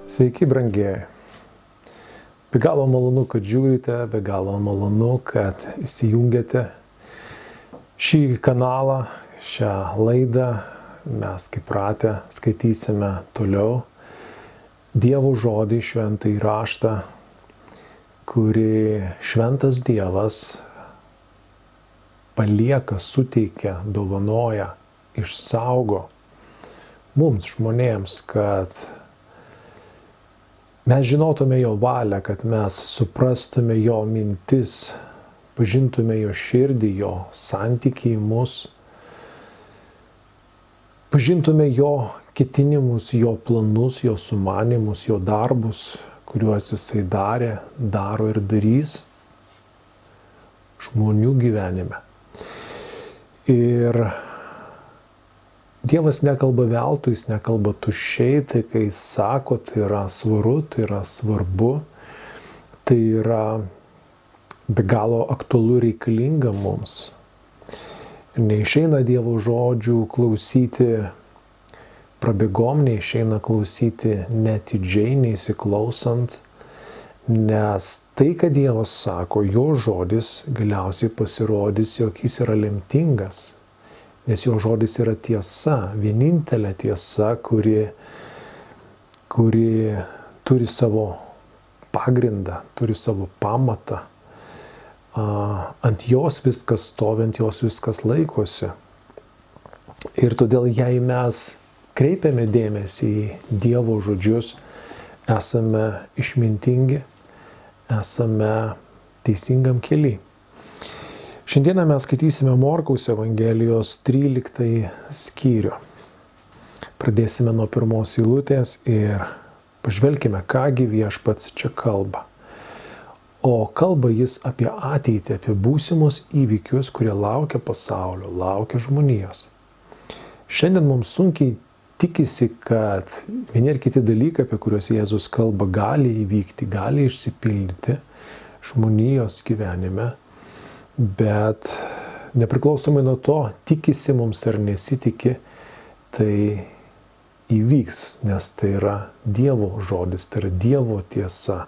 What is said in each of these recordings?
Sveiki, brangieji. Be galo malonu, kad žiūrite, be galo malonu, kad įsijungiate šį kanalą, šią laidą. Mes, kaip pratę, skaitysime toliau Dievo žodį, šventąjį raštą, kurį šventas Dievas palieka, suteikia, dovanoja, išsaugo mums, žmonėms, kad mes žinotume jo valią, kad mes suprastume jo mintis, pažintume jo širdį, jo santykį į mus, pažintume jo ketinimus, jo planus, jo sumanymus, jo darbus, kuriuos jisai darė, daro ir darys žmonių gyvenime. Ir Dievas nekalba veltui, jis nekalba tuščiai, tai kai jis sako, tai yra svaru, tai yra svarbu, tai yra be galo aktualu reikalinga mums. Neišeina Dievo žodžių klausyti prabėgom, neišeina klausyti netidžiai, neįsiklausant, nes tai, ką Dievas sako, jo žodis galiausiai pasirodys, jog jis yra lemtingas. Nes jo žodis yra tiesa, vienintelė tiesa, kuri turi savo pagrindą, turi savo pamatą. Ant jos viskas stovi, ant jos viskas laikosi. Ir todėl, jei mes kreipiame dėmesį į Dievo žodžius, esame išmintingi, esame teisingam kely. Šiandieną mes skaitysime Morkaus Evangelijos 13 skyrių. Pradėsime nuo pirmos eilutės ir pažvelkime, kągi Viešpats čia kalba. O kalba jis apie ateitį, apie būsimus įvykius, kurie laukia pasaulio, laukia žmonijos. Šiandien mums sunkiai tikisi, kad vieni ir kiti dalykai, apie kuriuos Jėzus kalba, gali įvykti, gali išsipildyti žmonijos gyvenime. Bet nepriklausomai nuo to, tikisi mums ar nesitiki, tai įvyks, nes tai yra Dievo žodis, tai yra Dievo tiesa.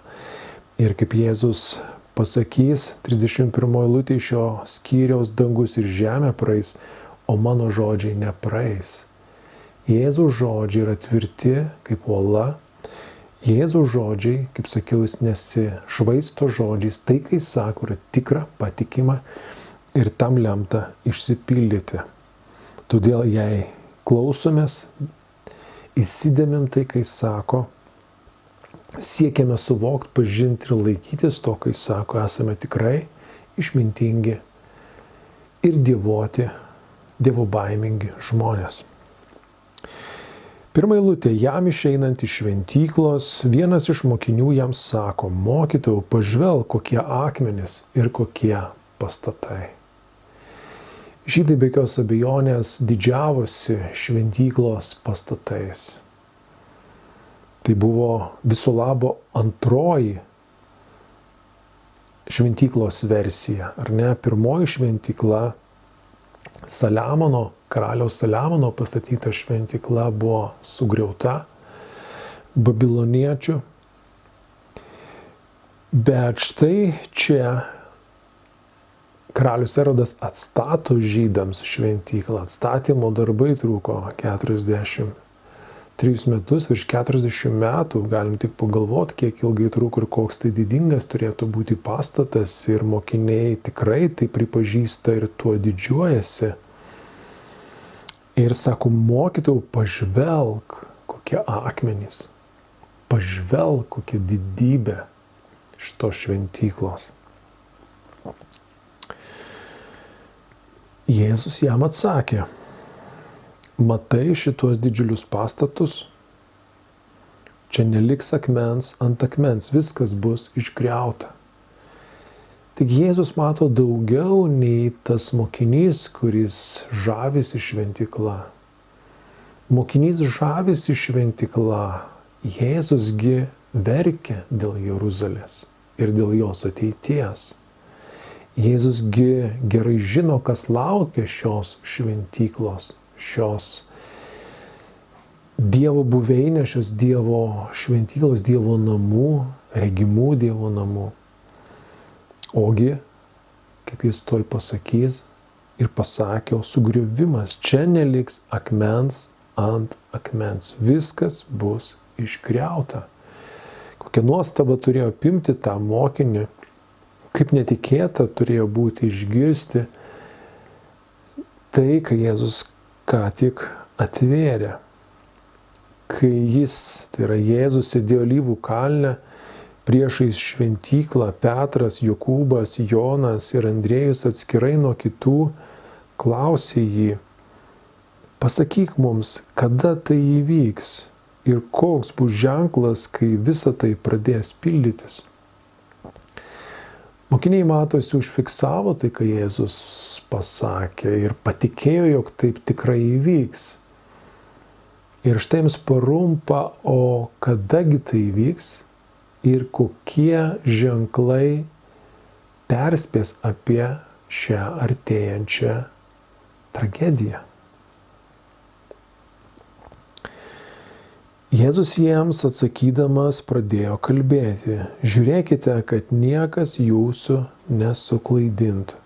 Ir kaip Jėzus pasakys, 31 eilutė šio skyriaus, dangus ir žemė praeis, o mano žodžiai nepraeis. Jėzaus žodžiai yra tvirti kaip uola. Jėzaus žodžiai, kaip sakiau, jis nesišvaisto žodžiais, tai, kai sako, yra tikra, patikima ir tam lemta išsipildyti. Todėl, jei klausomės, įsidėmim tai, kai sako, siekiame suvokti, pažinti ir laikytis to, kai sako, esame tikrai išmintingi ir dievoti, dievobaimingi žmonės. Pirma eilutė, jam išeinant iš šventyklos, vienas iš mokinių jam sako, mokytojau, pažvelk, kokie akmenys ir kokie pastatai. Žydai be jokios abejonės didžiavosi šventyklos pastatais. Tai buvo viso labo antroji šventyklos versija, ar ne? Pirmoji šventykla, karaliaus Saliamono pastatyta šventykla buvo sugriauta babiloniečių. Bet štai čia karalius Erodas atstato žydams šventyklą. Atstatymo darbai truko 43 metus, virš 40 metų. Galim tik pagalvoti, kiek ilgai truko ir koks tai didingas turėtų būti pastatas. Ir mokiniai tikrai tai pripažįsta ir tuo didžiuojasi. Ir sako, mokytojau, pažvelk, kokie akmenys, pažvelk, kokia didybė šitos šventyklos. Jėzus jam atsakė, matai šitos didžiulius pastatus, čia neliks akmens ant akmens, viskas bus išgriauta. Tik Jėzus mato daugiau nei tas mokinys, kuris žavisi šventykla. Mokinys žavisi šventykla. Jėzusgi verkia dėl Jeruzalės ir dėl jos ateities. Jėzusgi gerai žino, kas laukia šios šventyklos, šios Dievo buveinė, šios Dievo šventyklos, Dievo namų, regimų Dievo namų. Ogi, kaip jis toj pasakys ir pasakė, o sugriovimas čia neliks akmens ant akmens. Viskas bus išgriauta. Kokia nuostaba turėjo apimti tą mokinį, kaip netikėta turėjo būti išgirsti tai, ką Jėzus ką tik atvėrė. Kai jis, tai yra Jėzus, sėdėjo Alyvų kalne priešais šventyklą, Petras, Jokūbas, Jonas ir Andriejus atskirai nuo kitų klausė jį: pasakyk mums, kada tai įvyks ir koks bus ženklas, kai visa tai pradės pildytis. Mokiniai matosi užfiksavo tai, ką Jėzus pasakė ir patikėjo, jog taip tikrai įvyks. Ir štai jums parumpa, o kadagi tai įvyks ir kokie ženklai perspės apie šią artėjančią tragediją. Jėzus jiems atsakydamas pradėjo kalbėti: žiūrėkite, kad niekas jūsų nesuklaidintų.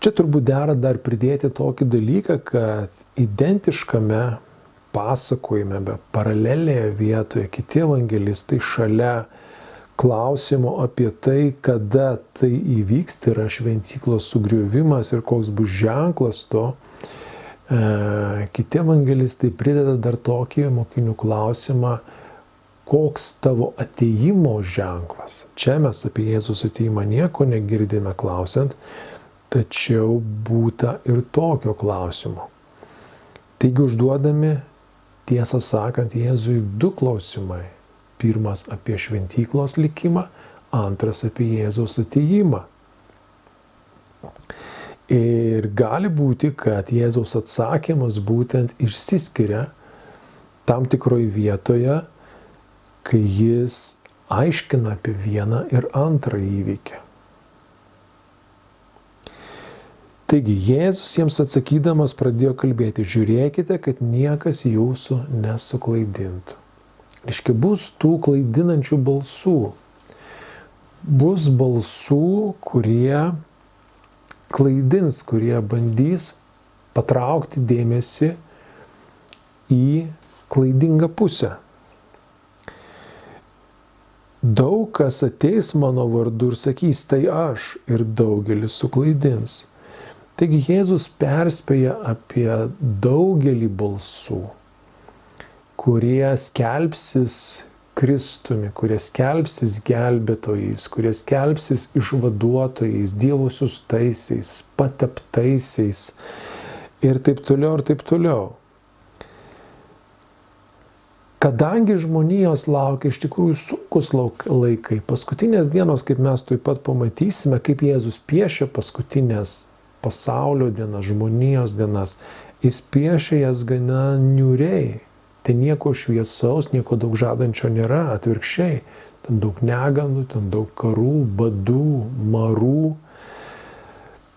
Čia turbūt dera dar pridėti tokį dalyką, kad identiškame pasakojime, be paralelėje vietoje, kiti evangelistai šalia klausimo apie tai, kada tai įvyks, tai yra šventyklos sugriovimas ir koks bus ženklas to, kiti evangelistai prideda dar tokį mokinių klausimą: koks tavo atėjimo ženklas? Čia mes apie Jėzus atėjimą nieko negirdime klausiant, tačiau būta ir tokio klausimo. Taigi užduodami, tiesą sakant, Jėzui du klausimai. Pirmas apie šventyklos likimą, antras apie Jėzaus atėjimą. Ir gali būti, kad Jėzaus atsakymas būtent išsiskiria tam tikroje vietoje, kai jis aiškina apie vieną ir antrą įvykį. Taigi Jėzus jiems atsakydamas pradėjo kalbėti: žiūrėkite, kad niekas jūsų nesuklaidintų. Reiškia, bus tų klaidinančių balsų. Bus balsų, kurie klaidins, kurie bandys patraukti dėmesį į klaidingą pusę. Daug kas ateis mano vardu ir sakys: tai aš, ir daugelis suklaidins. Taigi Jėzus perspėja apie daugelį balsų, kurie skelbsis Kristumi, kurie skelbsis gelbėtojais, kurie skelbsis išvaduotojais, Dievo siųstaisiais, pateptaisiais ir taip toliau, ir taip toliau. Kadangi žmonijos laukia iš tikrųjų sunkus laikai, paskutinės dienos, kaip mes taip pat pamatysime, kaip Jėzus piešia paskutinės pasaulio dienas, žmonijos dienas, jis piešia jas gana niūriai. Ten nieko šviesaus, nieko daug žadančio nėra, atvirkščiai. Ten daug negandų, ten daug karų, badų, marų,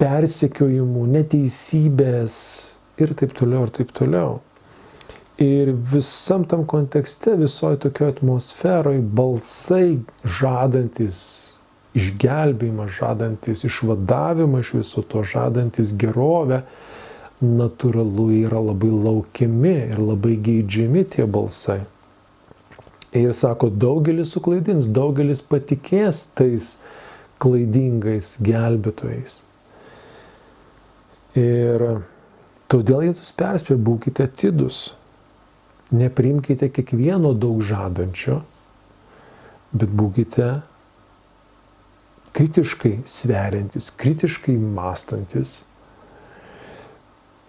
persekiojimų, neteisybės ir taip toliau, ir taip toliau. Ir visam tam kontekste, visoje tokioje atmosferoje balsai žadantis išgelbėjimą, žadantis išvadavimą iš viso to, žadantis gerovę, natūralu yra labai laukiami ir labai geidžiami tie balsai. Ir sako, daugelis suklaidins, daugelis patikės tais klaidingais gelbėtojais. Ir todėl Jėzus perspėja: būkite atidūs, nepriimkite kiekvieno daug žadančio, bet būkite kritiškai sveriantis, kritiškai mąstantis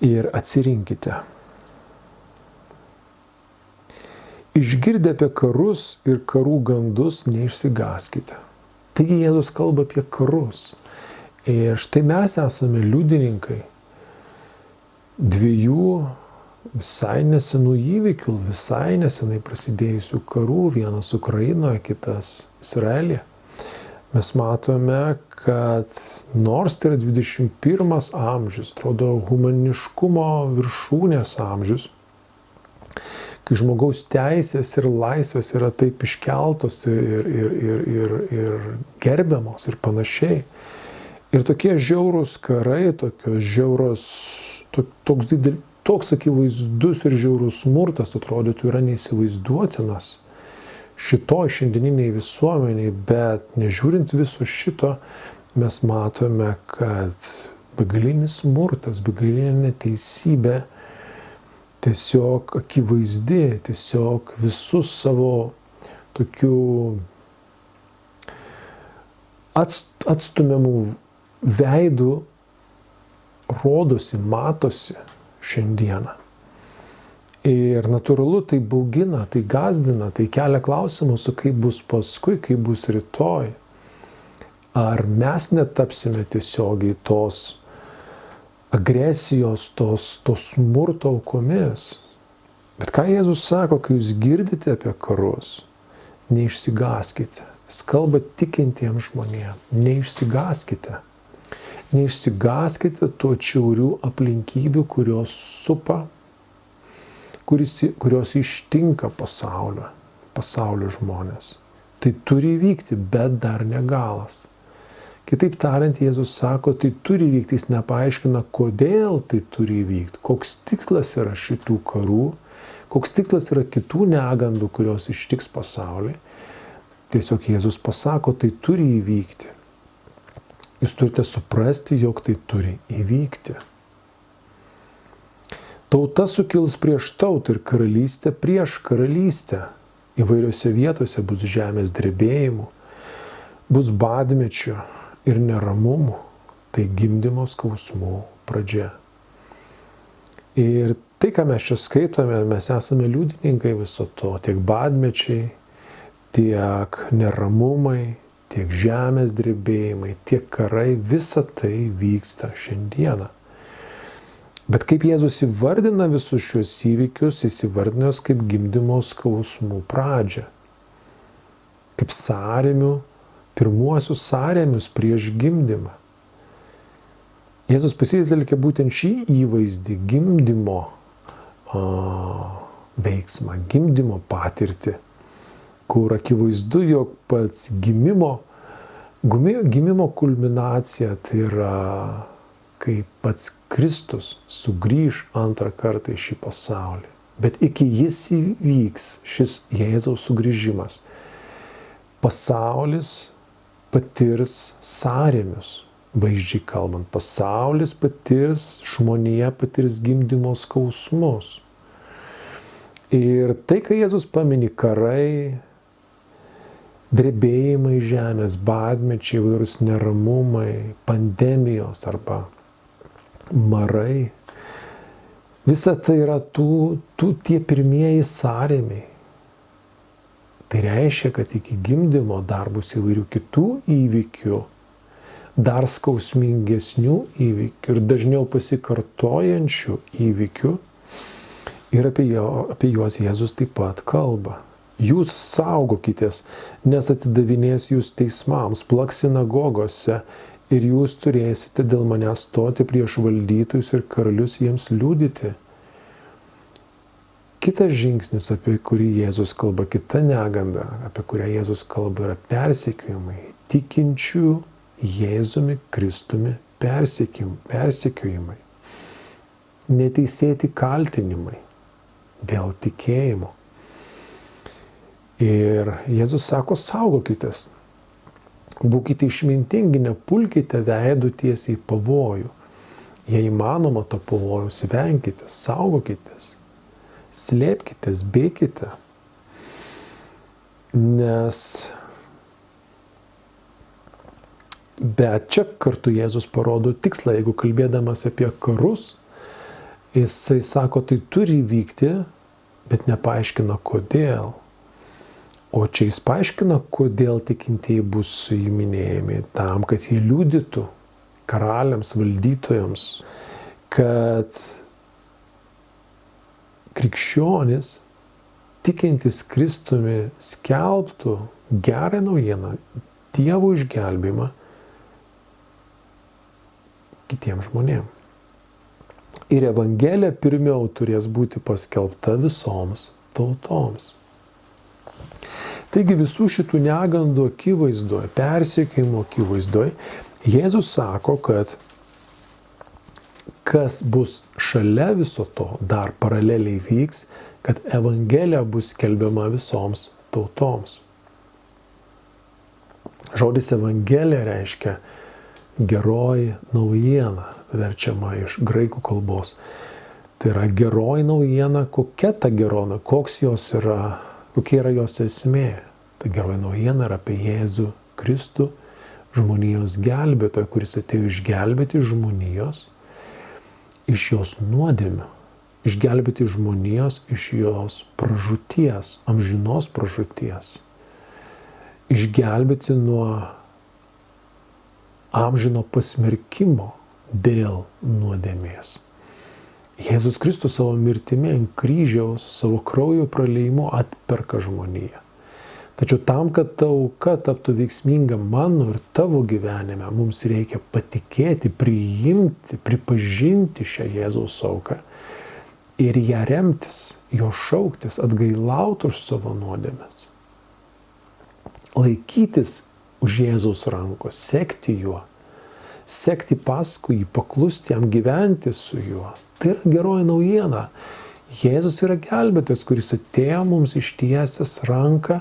ir atsirinkite. Išgirdę apie karus ir karų gandus, neišsigąskite. Taigi Jėzus kalba apie karus. Ir štai mes esame liudininkai dviejų visai nesenų įvykių, visai nesenai prasidėjusių karų, vienas Ukrainoje, kitas Izraelyje. Mes matome, kad nors tai yra 21 amžius, atrodo humaniškumo viršūnės amžius, kai žmogaus teisės ir laisvės yra taip iškeltos ir gerbiamos ir panašiai. Ir tokie žiaurūs karai, toks akivaizdus ir žiaurus smurtas atrodytų yra neįsivaizduotinas šitoj šiandieniniai visuomeniai, bet nežiūrint viso šito, mes matome, kad begalinis smurtas, begalinė neteisybė tiesiog akivaizdi, tiesiog visus savo tokių atstumiamų veidų rodosi, matosi šiandieną. Ir natūralu, tai baugina, tai gazdina, tai kelia klausimus, kaip bus paskui, kaip bus rytoj. Ar mes netapsime tiesiogiai tos agresijos, tos smurto aukomis. Bet ką Jėzus sako, kai jūs girdite apie karus, neišsigąskite. Jis kalba tikintiems žmonėms, neišsigąskite. Neišsigąskite tų atšiaurių aplinkybių, kurios supa, kurios ištinka pasaulio žmonės. Tai turi įvykti, bet dar ne galas. Kitaip tariant, Jėzus sako, tai turi įvykti, jis nepaaiškina, kodėl tai turi įvykti, koks tikslas yra šitų karų, koks tikslas yra kitų negandų, kurios ištiks pasaulį. Tiesiog Jėzus pasako, tai turi įvykti. Jūs turite suprasti, jog tai turi įvykti. Tauta sukils prieš tautą ir karalystė prieš karalystę. Įvairiose vietose bus žemės drebėjimų, bus badmečių ir neramumų, tai gimdymo skausmų pradžia. Ir tai, ką mes čia skaitome, mes esame liudininkai viso to, tiek badmečiai, tiek neramumai, tiek žemės drebėjimai, tiek karai, visa tai vyksta šiandieną. Bet kaip Jėzus įvardina visus šios įvykius, jis įvardina juos kaip gimdymo skausmų pradžią. Kaip sąrėmių, pirmuosius sąrėmius prieš gimdymą. Jėzus pasitelkia būtent šį įvaizdį, gimdymo veiksmą, gimdymo patirtį, kur akivaizdu, jog pats gimimo kulminacija tai yra, kai pats Kristus sugrįž antrą kartą į šį pasaulį. Bet iki jis įvyks, šis Jėzaus sugrįžimas, pasaulis patirs sąrėmius, vaizdžiai kalbant. Pasaulis patirs, žmonija patirs gimdymo skausmus. Ir tai, kai Jėzus pamini karai, drebėjimai žemės, badmečiai, įvairūs neramumai, pandemijos arba marai. Visa tai yra tie pirmieji sąrėmiai. Tai reiškia, kad iki gimdymo dar bus įvairių kitų įvykių, dar skausmingesnių įvykių ir dažniau pasikartojančių įvykių. Ir apie juos Jėzus taip pat kalba. Jūs saugokitės, nes atidavinės jūs teismams, plaks sinagogose ir jūs turėsite dėl manęs stoti prieš valdytojus ir karalius jiems liudyti. Kitas žingsnis, apie kurį Jėzus kalba, kita neganda, apie kurią Jėzus kalba, yra persekiojimai. Tikinčių Jėzumi Kristumi persekiojimai. Neteisėti kaltinimai dėl tikėjimo. Ir Jėzus sako, saugokitės, būkite išmintingi, nepulkite veidu tiesiai į pavojų. Jei įmanoma to pavojaus, venkite, saugokitės, slėpkitės, bėkite. Bet čia kartu Jėzus parodo tikslą, jeigu kalbėdamas apie karus, jisai sako, tai turi įvykti, bet nepaaiškina kodėl. O čia jis paaiškina, kodėl tikintieji bus suiminėjami, tam, kad jie liudytų karaliams, valdytojams, kad krikščionis, tikintis Kristumi, skelbtų gerą naujieną, Dievo išgelbėjimą kitiems žmonėms. Ir Evangelija pirmiau turės būti paskelbta visoms tautoms. Taigi visų šitų negandų akivaizdoje, persekiojimo akivaizdoje, Jėzus sako, kad kas bus šalia viso to, dar paraleliai vyks, kad Evangelija bus skelbiama visoms tautoms. Žodis Evangelija reiškia geroji naujiena, verčiama iš graikų kalbos. Tai yra geroji naujiena, kokia ta gerona, kokia yra jos esmė. Tai geroji naujiena yra apie Jėzų Kristų, žmonijos gelbėtoją, kuris atėjo išgelbėti žmonijos iš jos nuodėmių, išgelbėti žmonijos iš jos pražūties, amžinos pražūties, išgelbėti nuo amžino pasmerkimo dėl nuodėmės. Jėzus Kristus savo mirtimi ant kryžiaus, savo kraujo praleimu atperka žmoniją. Tačiau tam, kad ta auka taptų veiksminga mano ir tavo gyvenime, mums reikia patikėti, priimti, pripažinti šią Jėzaus auką ir ją remtis, jo šauktis, atgailauti už savo nuodėmes. Laikytis už Jėzaus rankos, sekti juo, sekti paskui jį, paklusti jam, gyventi su juo. Tai yra geroji naujiena. Jėzus yra gelbėtojas, kuris atėjo mums ištiesęs ranką,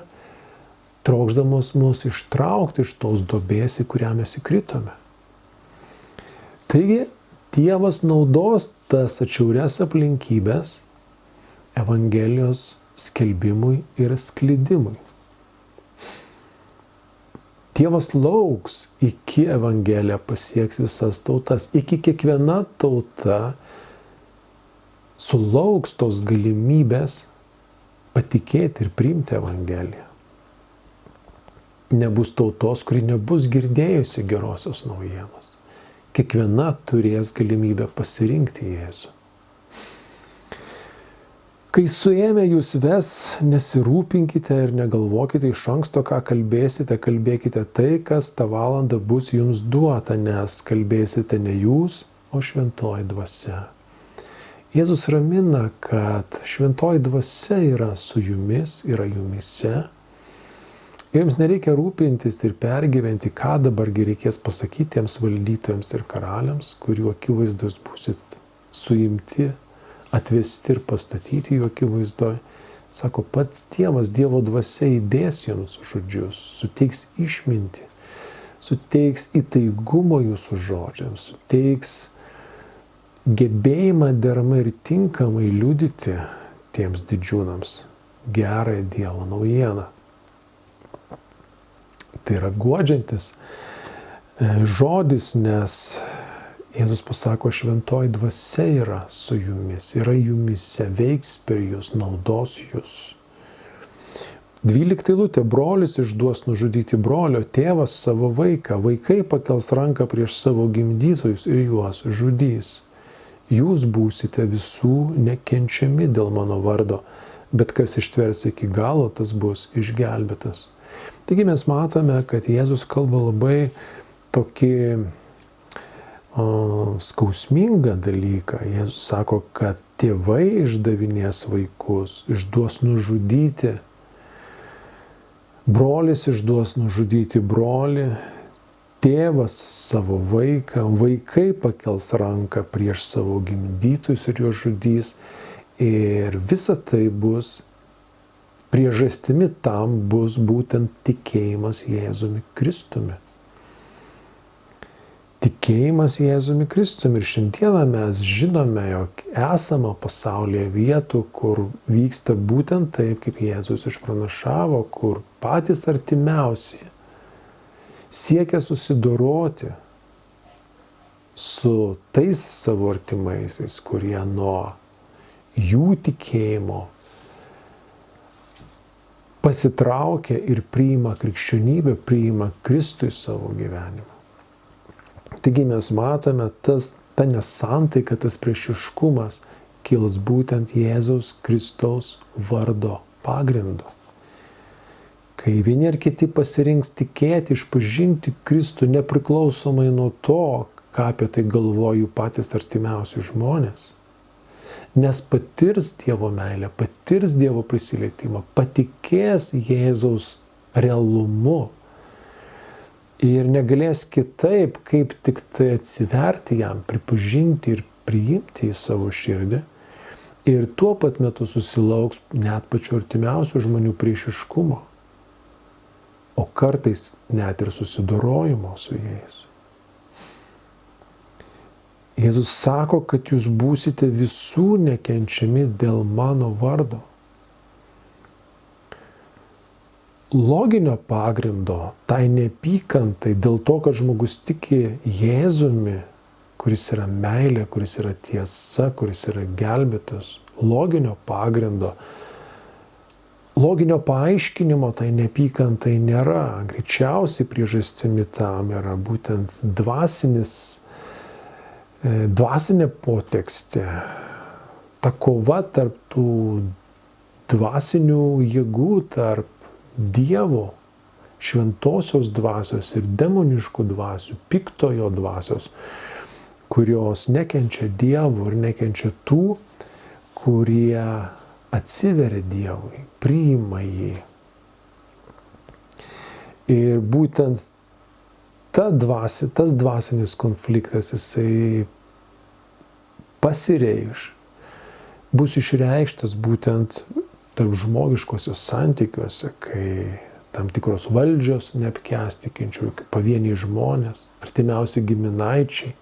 trokšdamas mus ištraukti iš tos duobės, į kurią mes įkritome. Taigi, Dievas naudos tas atšiaurias aplinkybės Evangelijos skelbimui ir sklidimui. Dievas lauks, iki Evangelija pasieks visas tautas, iki kiekviena tauta sulauks tos galimybės patikėti ir priimti Evangeliją. Nebus tautos, kuri nebus girdėjusi gerosios naujienos. Kiekviena turės galimybę pasirinkti Jėzų. Kai suėmė jūs ves, nesirūpinkite ir negalvokite iš anksto, ką kalbėsite, kalbėkite tai, kas tą valandą bus jums duota, nes kalbėsite ne jūs, o šventoji dvasia. Jėzus ramina, kad šventoji dvasia yra su jumis, yra jumise. Jums nereikia rūpintis ir pergyventi, ką dabargi reikės pasakyti tiems valdytojams ir karaliams, kurių akivaizdus būsit suimti, atvesti ir pastatyti jų akivaizdoje. Sako, pats Dievas, Dievo dvasia įdės jums žodžius, suteiks išmintį, suteiks įtaigumo jūsų žodžiams, suteiks gebėjimą deramai ir tinkamai liudyti tiems didžiūnams gerąją Dievo naujieną. Tai yra guodžiantis žodis, nes Jėzus pasako, šventoji dvasia yra su jumis, yra jumise, veiks per jūs, naudos jūs. 12 eilutė, brolis išduos nužudyti brolio, tėvas savo vaiką, vaikai pakels ranką prieš savo gimdytojus ir juos žudys. Jūs būsite visų nekenčiami dėl mano vardo, bet kas ištvers iki galo, tas bus išgelbėtas. Taigi mes matome, kad Jėzus kalba labai tokį skausmingą dalyką. Jėzus sako, kad tėvai išdavinės vaikus, išduos nužudyti. Brolis išduos nužudyti brolį, tėvas savo vaiką, vaikai pakels ranką prieš savo gimdytojus ir juos žudys. Ir visa tai bus priežastimi tam bus būtent tikėjimas Jėzumi Kristumi. Tikėjimas Jėzumi Kristumi. Ir šiandieną mes žinome, jog esama pasaulyje vietų, kur vyksta būtent taip, kaip Jėzus išpranašavo, kur patys artimiausi siekia susidoroti su tais savo artimaisiais, kurie nuo jų tikėjimo pasitraukia ir priima krikščionybę, priima Kristų į savo gyvenimą. Taigi mes matome, ta nesantaika, tas priešiškumas kils būtent Jėzaus Kristaus vardo pagrindu. Kai vieni ar kiti pasirinks tikėti, išpažinti Kristų nepriklausomai nuo to, ką apie tai galvoja jų patys artimiausi žmonės. Nes patirs Dievo meilę, patirs Dievo prisilietimą, patikės Jėzaus realumu ir negalės kitaip, kaip tik tai atsiverti jam, pripažinti ir priimti į savo širdį. Ir tuo pat metu susilauks net pačių artimiausių žmonių priešiškumo, o kartais net ir susidorojimo su jais. Jėzus sako, kad jūs būsite visų nekenčiami dėl mano vardo. Loginio pagrindo tai neapykantai dėl to, kad žmogus tiki Jėzumi, kuris yra meilė, kuris yra tiesa, kuris yra gelbėtojas, loginio pagrindo, loginio paaiškinimo tai neapykantai nėra. Greičiausiai priežastimi tam yra būtent dvasinė potekstė, ta kova tarp tų dvasinių jėgų, tarp Dievo, šventosios dvasios ir demoniškų dvasių, piktojo dvasios, kurios nekenčia Dievo ir nekenčia tų, kurie atsiveria Dievui, priima jį. Ir būtent tas dvasinis konfliktas, jisai pasireikš, bus išreikštas būtent tarp žmogiškosios santykiuose, kai tam tikros valdžios neapkęs tikinčiųjų, kaip pavieniai žmonės, artimiausi giminaičiai.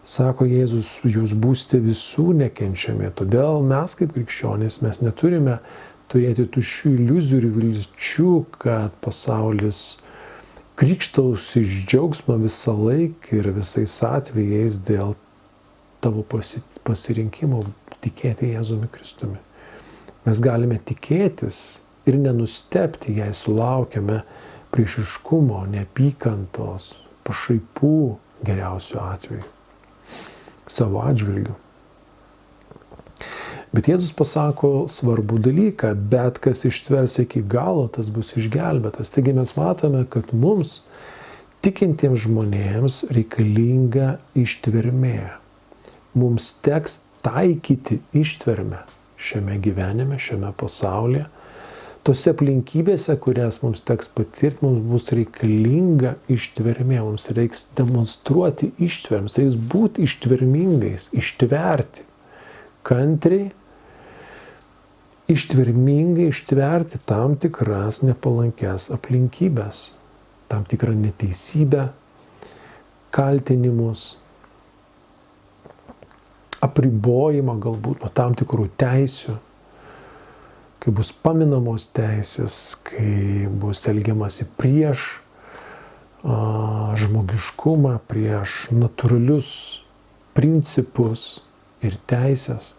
Sako Jėzus, jūs būsite visų nekenčiami. Todėl mes kaip krikščionys, mes neturime turėti tuščių iliuzijų ir vilčių, kad pasaulis krikštaus iš džiaugsmo visą laiką ir visais atvejais dėl tavo pasirinkimo tikėti Jėzumi Kristumi. Mes galime tikėtis ir nenustebti, jei sulaukiame priešiškumo, neapykantos, pašaipų geriausiu atveju savo atžvilgiu. Bet Jėzus pasako svarbų dalyką, bet kas ištvers iki galo, tas bus išgelbėtas. Taigi mes matome, kad mums, tikintiems žmonėms, reikalinga ištvermė. Mums teks taikyti ištvermę šiame gyvenime, šiame pasaulyje. Tose aplinkybėse, kurias mums teks patirti, mums bus reikalinga ištvermė, mums reiks demonstruoti ištvermę, reiks būti ištvermingais, ištverti, kantriai, ištvermingai ištverti tam tikras nepalankes aplinkybės, tam tikrą neteisybę, kaltinimus, apribojimą galbūt nuo tam tikrų teisių, kai bus paminamos teisės, kai bus elgiamasi prieš žmogiškumą, prieš natūralius principus ir teisės.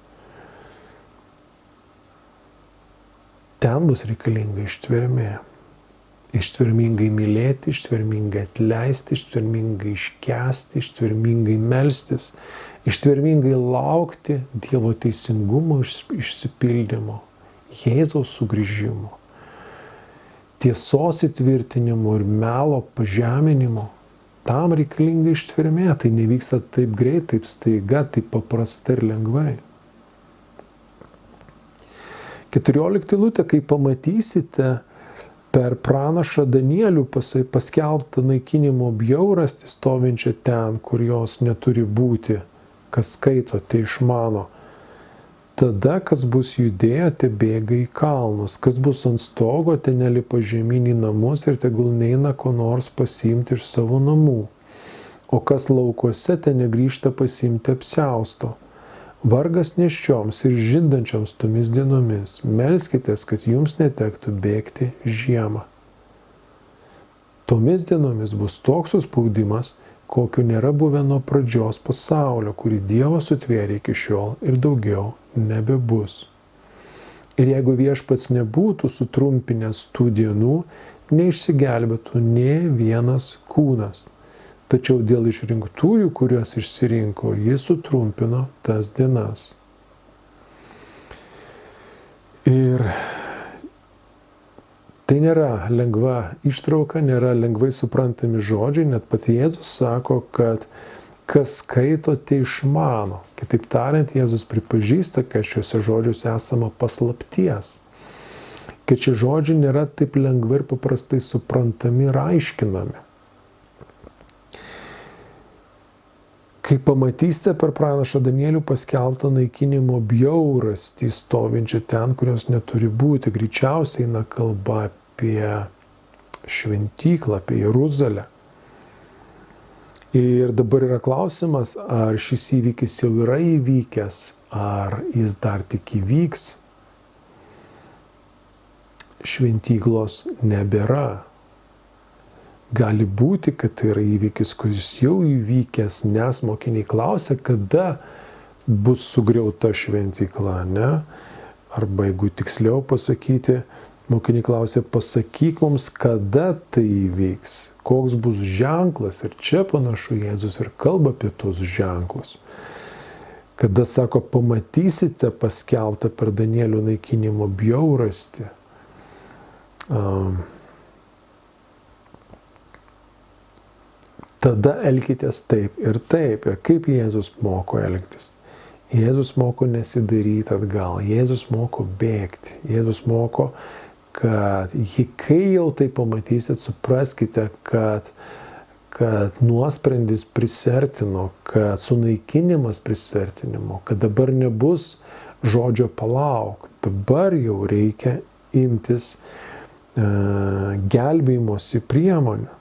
Ten bus reikalinga ištvermė. Ištvermingai mylėti, ištvermingai atleisti, ištvermingai iškęsti, ištvermingai melstis, ištvermingai laukti Dievo teisingumo išsipildymo, Jėzaus sugrįžimo, tiesos įtvirtinimo ir melo pažeminimo. Tam reikalinga ištvermė, tai nevyksta taip greit, taip staiga, taip paprastai ir lengvai. 14 eilutė, kai pamatysite per pranašą Danielių paskelbtą naikinimo bjaurastį stovinčią ten, kur jos neturi būti, kas skaito, tai išmano. Tada, kas bus judėję, te bėga į kalnus, kas bus ant stogo, te nelipa žemyn į namus ir tegul neina ko nors pasiimti iš savo namų. O kas laukuose, te negrįžta pasiimti apsiausto. Vargas nėščioms ir žindančioms tomis dienomis, melskitės, kad jums netektų bėgti žiemą. Tomis dienomis bus toks suspaudimas, kokiu nėra buvę nuo pradžios pasaulio, kurį Dievas sutvėrė iki šiol ir daugiau nebebus. Ir jeigu Viešpats nebūtų sutrumpinęs tų dienų, neišsigelbėtų nė vienas kūnas. Tačiau dėl išrinktųjų, kuriuos išsirinko, jis sutrumpino tas dienas. Ir tai nėra lengva ištrauka, nėra lengvai suprantami žodžiai, net pat Jėzus sako, kad Kas skaito, tai išmano. Kitaip tariant, Jėzus pripažįsta, kad šiuose žodžiuose esama paslapties. Kad šie žodžiai nėra taip lengvai ir paprastai suprantami ir aiškinami. Kai pamatysite per pranašą Danielių paskelbtą naikinimo bjaurastį stovinčią ten, kurios neturi būti, greičiausiai eina kalba apie šventyklą, apie Jeruzalę. Ir dabar yra klausimas, ar šis įvykis jau yra įvykęs, ar jis dar tik įvyks. Šventyklos nebėra. Gali būti, kad tai yra įvykis, kuris jau įvykęs, nes mokiniai klausia, kada bus sugriauta šventykla, ne? Arba jeigu tiksliau pasakyti, mokiniai klausia, pasakyk mums, kada tai įvyks, koks bus ženklas. Ir čia panašu Jėzus ir kalba apie tos ženklus. Kada sako, pamatysite paskelbtą per Danielių naikinimo bjaurastį. Tada elkitės taip. Ir kaip Jėzus moko elgtis? Jėzus moko nesidaryti atgal. Jėzus moko bėgti. Jėzus moko, kad kai jau tai pamatysit, supraskite, kad nuosprendis prisertino, kad sunaikinimas prisertinimo, kad dabar nebus žodžio palauk. Dabar jau reikia imtis gelbėjimosi priemonių.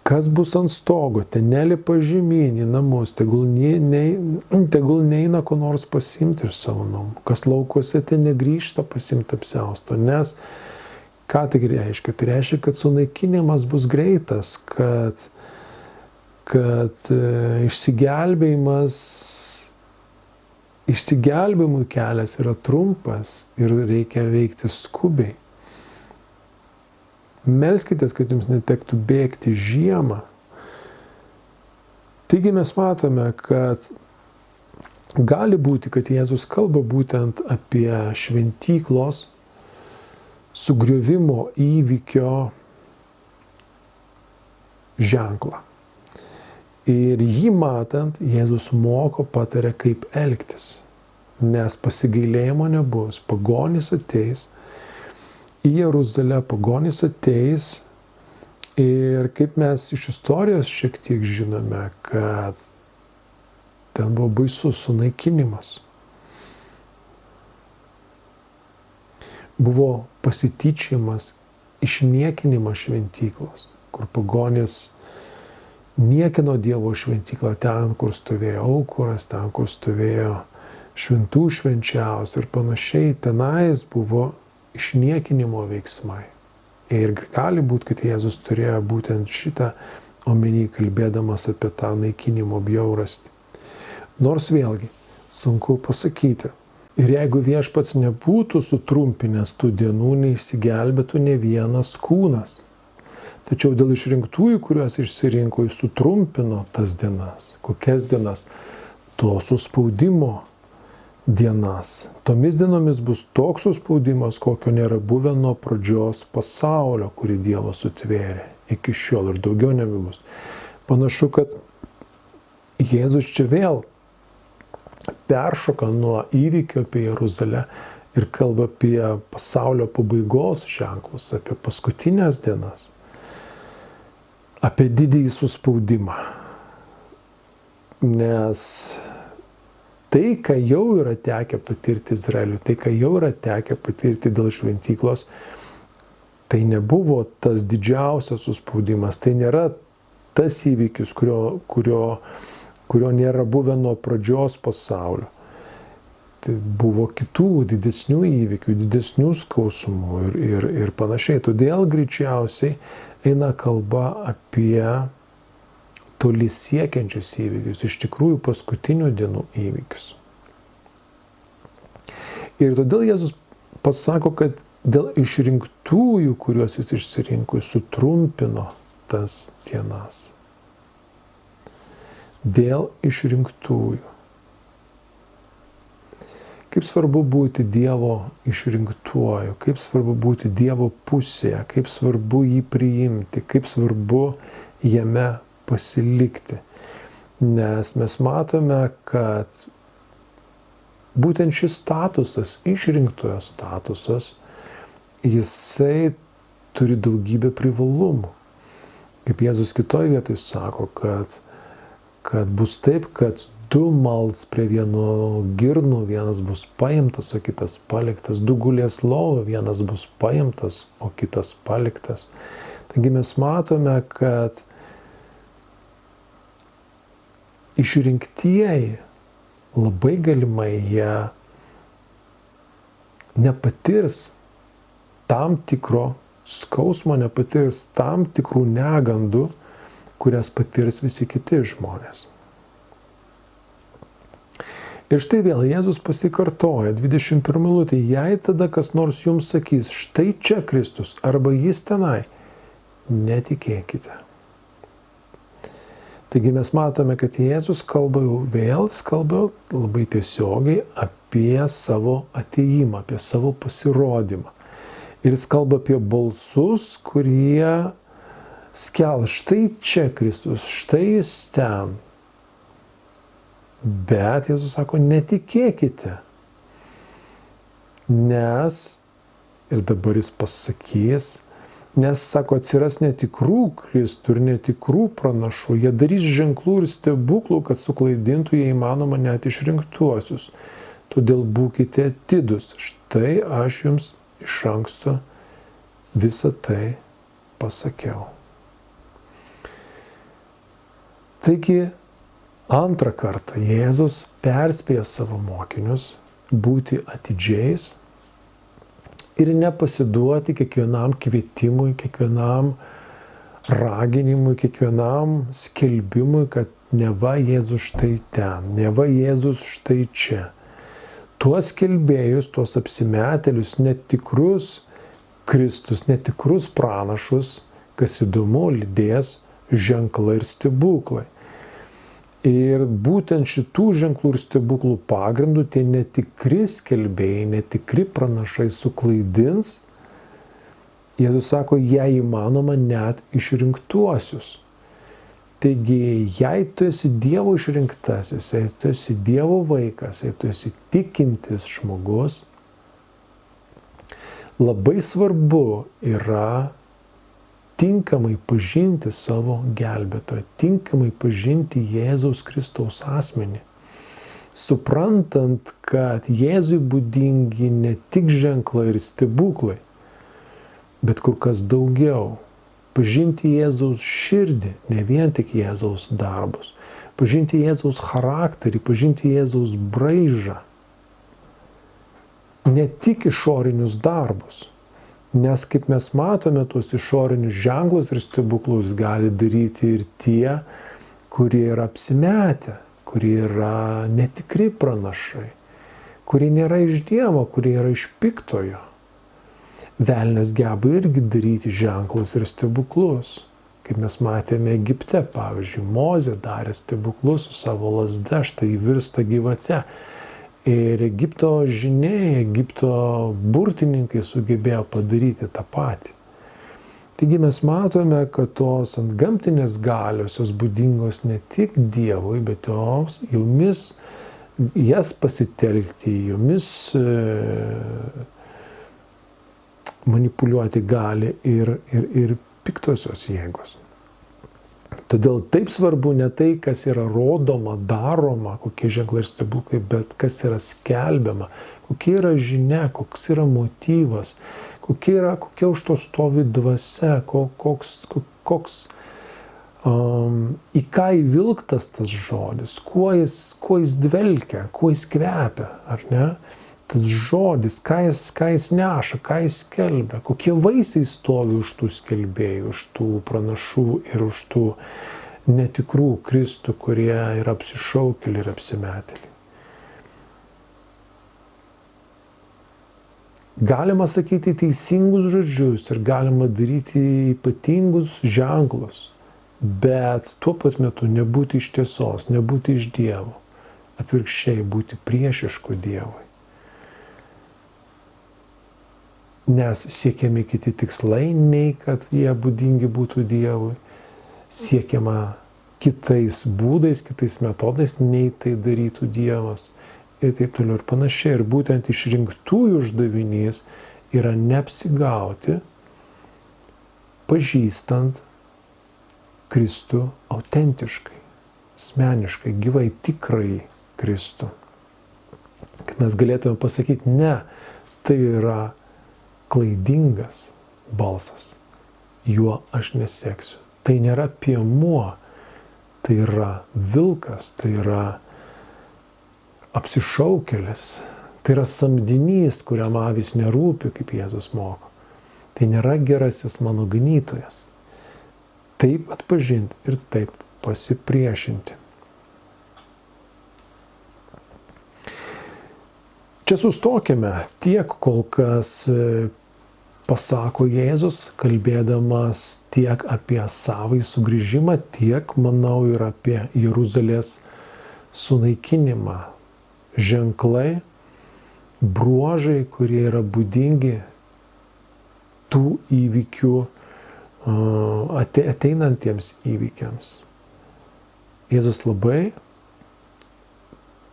Kas bus ant stogo, ten nelipa žemyn į namus, tegul neina ko nors pasimti iš savo namų. Kas laukuose, ten negrįžta pasimti apsiausto, nes ką tai reiškia? Tai reiškia, kad sunaikinimas bus greitas, kad išsigelbėjimui kelias yra trumpas ir reikia veikti skubiai. Melskitės, kad jums netektų bėgti žiemą. Taigi mes matome, kad gali būti, kad Jėzus kalba būtent apie šventyklos sugriovimo įvykio ženklą. Ir jį matant, Jėzus moko, pataria, kaip elgtis. Nes pasigailėjimo nebus, pagonys ateis, į Jeruzalę pagonys ateis ir kaip mes iš istorijos šiek tiek žinome, kad ten buvo baisus sunaikinimas. Buvo pasityčiamas, išniekinimas šventyklos, kur pagonys niekino Dievo šventyklą ten, kur stovėjo aukuras, ten, kur stovėjo šventų švenčiausias ir panašiai, tenais buvo išniekinimo veiksmai. Ir gali būti, kad Jėzus turėjo būtent šitą omeny, kalbėdamas apie tą naikinimo bjaurastį. Nors vėlgi, sunku pasakyti. Ir jeigu Viešpats nebūtų sutrumpinęs tų dienų, neišsigelbėtų ne vienas kūnas. Tačiau dėl išrinktųjų, kuriuos išsirinko, jis sutrumpino tas dienas. Kokias dienas? To suspaudimo dienas. Tomis dienomis bus toks suspaudimas, kokio nėra buvę nuo pradžios pasaulio, kurį Dievas sutvėrė iki šiol ir daugiau nebebus. Panašu, kad Jėzus čia vėl peršoka nuo įvykio apie Jeruzalę ir kalba apie pasaulio pabaigos ženklus, apie paskutinės dienas, apie didįjį suspaudimą. Nes tai, ką jau yra tekę patirti Izraeliui, tai, ką jau yra tekę patirti dėl šventyklos, tai nebuvo tas didžiausias suspaudimas, tai nėra tas įvykis, kurio nėra buvę nuo pradžios pasaulio. Tai buvo kitų didesnių įvykių, didesnių skausmų ir panašiai. Todėl greičiausiai eina kalba apie toli siekiančius įvykius, iš tikrųjų paskutinių dienų įvykius. Ir todėl Jėzus pasako, kad dėl išrinktųjų, kuriuos jis išsirinko, sutrumpino tas dienas. Dėl išrinktųjų. Kaip svarbu būti Dievo išrinktuoju, kaip svarbu būti Dievo pusėje, kaip svarbu jį priimti, kaip svarbu jame pasilikti. Nes mes matome, kad būtent šis statusas, išrinktojo statusas, jisai turi daugybę privalumų. Kaip Jėzus kitoj vietoj sako, kad bus taip, kad du mals prie vieno girnų, vienas bus paimtas, o kitas paliktas, du gulės lovą, vienas bus paimtas, o kitas paliktas. Taigi mes matome, kad išrinktieji labai galimai jie nepatirs tam tikro skausmo, nepatirs tam tikrų negandų, kurias patirs visi kiti žmonės. Ir štai vėl Jėzus pasikartoja 21 eilutė, jei tada kas nors jums sakys, štai čia Kristus arba jis tenai, netikėkite. Taigi mes matome, kad Jėzus kalba labai tiesiogiai apie savo atėjimą, apie savo pasirodymą. Ir jis kalba apie balsus, kurie skel, štai čia Kristus, štai jis ten. Bet Jėzus sako, netikėkite. Nes, ir dabar jis pasakys, nes, sako, atsiras netikrų Kristų ir netikrų pranašų. Jie darys ženklų ir stebuklų, kad suklaidintų, jei įmanoma, net išrinktuosius. Todėl būkite atidūs. Štai aš jums iš anksto visą tai pasakiau. Taigi, antrą kartą Jėzus perspėja savo mokinius būti atidžiais ir nepasiduoti kiekvienam kvietimui, kiekvienam raginimui, kiekvienam skelbimui, kad neva Jėzus štai ten, neva Jėzus štai čia. Tuos skelbėjus, tuos apsimetėlius, netikrus Kristus, netikrus pranašus, kas įdomu, lydės ženklai ir stebuklai. Ir būtent šitų ženklų ir stebuklų pagrindų tie netikri skelbėjai, netikri pranašai suklaidins, Jėzus sako, jei įmanoma, net išrinktuosius. Taigi, jei tu esi Dievo išrinktasis, jei tu esi Dievo vaikas, jei tu esi tikintis žmogus, labai svarbu yra tinkamai pažinti savo gelbėtoją, tinkamai pažinti Jėzaus Kristaus asmenį, suprantant, kad Jėzui būdingi ne tik ženklai ir stebuklai, bet kur kas daugiau. Pažinti Jėzaus širdį, ne vien tik Jėzaus darbus, pažinti Jėzaus charakterį, pažinti Jėzaus braižą, ne tik išorinius darbus. Nes kaip mes matome, tuos išorinius ženklus ir stebuklus gali daryti ir tie, kurie yra apsimetę, kurie yra netikri pranašai, kurie nėra iš Dievo, kurie yra iš piktojo. Velnias geba irgi daryti ženklus ir stebuklus. Kaip mes matėme Egipte, pavyzdžiui, Mozė darė stebuklus su savo lazda, štai virsta gyvate. Ir Egipto žiniai, Egipto burtininkai sugebėjo padaryti tą patį. Taigi mes matome, kad tos antgamtinės galios, jos būdingos ne tik Dievui, bet jomis jas pasitelkti, jomis manipuliuoti gali ir piktosios jėgos. Todėl taip svarbu ne tai, kas yra rodoma, daroma, kokie ženklai ir stebuklai, bet kas yra skelbiama, kokia yra žinia, koks yra motyvas, kokia už to stovi dvasia, į ką įvilktas tas žodis, kuo jis dvelkia, kuo jis kvepia, ar ne? Tas žodis, ką jis neša, ką jis skelbia, kokie vaisiai stovi už tų skelbėjų, už tų pranašų ir už tų netikrų Kristų, kurie yra apsišaukėliai ir apsimetėliai. Galima sakyti teisingus žodžius ir galima daryti ypatingus ženklus, bet tuo pat metu nebūti iš tiesos, nebūti iš Dievo, atvirkščiai būti priešišku Dievui. Nes siekiami kiti tikslai, nei kad jie būdingi būtų Dievui. Siekiama kitais būdais, kitais metodais, nei tai darytų Dievas. Ir taip toliau ir panašiai. Ir būtent išrinktųjų uždavinys yra neapsigauti, pažįstant Kristų autentiškai, asmeniškai, gyvai, tikrai Kristų. Kad mes galėtume pasakyti, ne, tai yra klaidingas balsas, juo aš neseksiu. Tai nėra piemuo, tai yra vilkas, tai yra apsišaukėlis, tai yra samdinys, kuriam avys nerūpi, kaip Jėzus moko. Tai nėra gerasis mano ganytojas. Taip atpažinti ir taip pasipriešinti. Čia sustokime tiek, kol kas pasako Jėzus, kalbėdamas tiek apie savąjį sugrįžimą, tiek, manau, ir apie Jeruzalės sunaikinimą. Ženklai, bruožai, kurie yra būdingi tų įvykių, ateinantiems įvykiams. Jėzus labai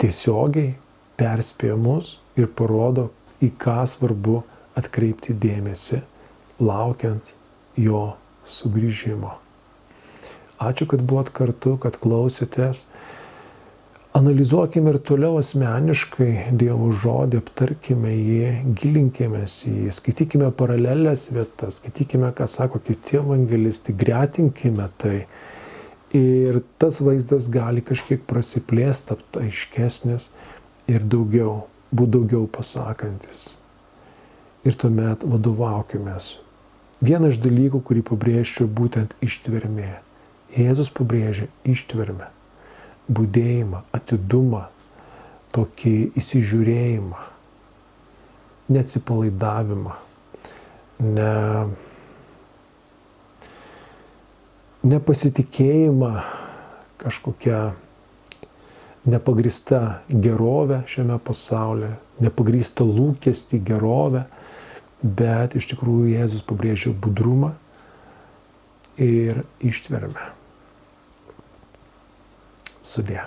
tiesiogiai perspėja mus ir parodo, į ką svarbu atkreipti dėmesį, laukiant jo sugrįžimo. Ačiū, kad buvot kartu, kad klausėtės. Analizuokime ir toliau asmeniškai Dievo žodį, aptarkime jį, gilinkimės į jį, skaitykime paralelės vietas, skaitykime, ką sako kiti evangelistai, gretinkime tai. Ir tas vaizdas gali kažkiek prasiplėsti, tapti aiškesnis ir būti daugiau pasakantis. Ir tuomet vadovaukimės. Vienas iš dalykų, kurį pabrėžčiau, būtent ištvermė. Jėzus pabrėžia ištvermę. Budėjimą, atidumą, tokį įsižiūrėjimą, neatsipalaidavimą, nepasitikėjimą kažkokią nepagrįstą gerovę šiame pasaulyje, nepagrįstą lūkestį gerovę, bet iš tikrųjų Jėzus pabrėžia budrumą ir ištvermę. Sudie.